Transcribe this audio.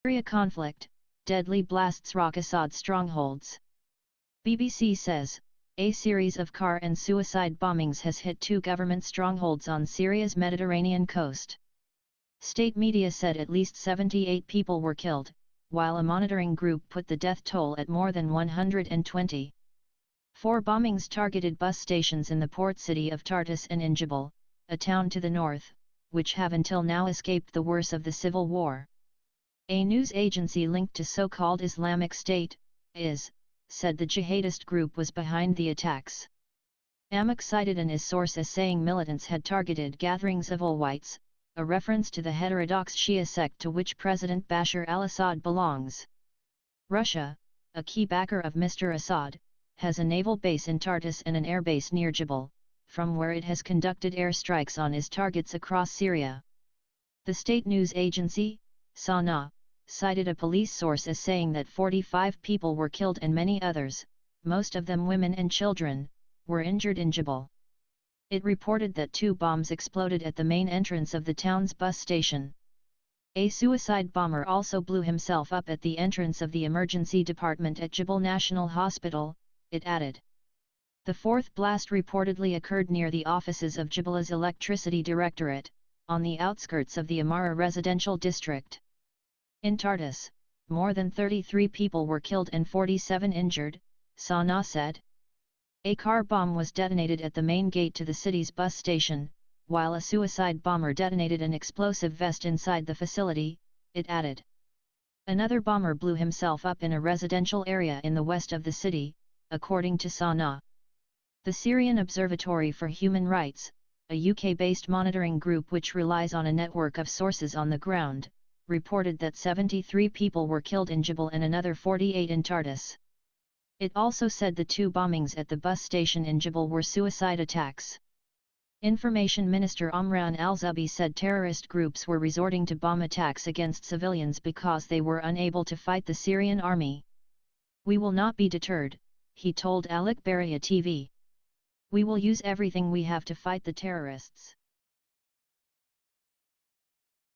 Syria conflict, deadly blasts rock Assad strongholds. BBC says, a series of car and suicide bombings has hit 2 government strongholds on Syria's Mediterranean coast. State media said at least 78 people were killed, while a monitoring group put the death toll at more than 120. 4 bombings targeted bus stations in the port city of Tartous and in Jableh, a town to the north, which have until now escaped the worst of the civil war. A news agency linked to so-called Islamic State, IS, said the jihadist group was behind the attacks. Amaq cited an IS source as saying militants had targeted gatherings of Alawites, a reference to the heterodox Shia sect to which President Bashar al-Assad belongs. Russia, a key backer of Mr Assad, has a naval base in Tartous and an airbase near Jableh, from where it has conducted airstrikes on IS targets across Syria. The state news agency, SANA, cited a police source as saying that 45 people were killed and many others, most of them women and children, were injured in Jableh. It reported that 2 bombs exploded at the main entrance of the town's bus station. A suicide bomber also blew himself up at the entrance of the emergency department at Jableh National Hospital, it added. The 4th blast reportedly occurred near the offices of Jableh's electricity directorate, on the outskirts of the Amara residential district. In Tartous, more than 33 people were killed and 47 injured, SANA said. A car bomb was detonated at the main gate to the city's bus station, while a suicide bomber detonated an explosive vest inside the facility, it added. Another bomber blew himself up in a residential area in the west of the city, according to SANA. The Syrian Observatory for Human Rights, a UK-based monitoring group which relies on a network of sources on the ground, reported that 73 people were killed in Jableh and another 48 in Tartous. It also said the 2 bombings at the bus station in Jableh were suicide attacks. Information Minister Omran al-Zubi said terrorist groups were resorting to bomb attacks against civilians because they were unable to fight the Syrian army. We will not be deterred, he told Al Akhbariya TV. We will use everything we have to fight the terrorists.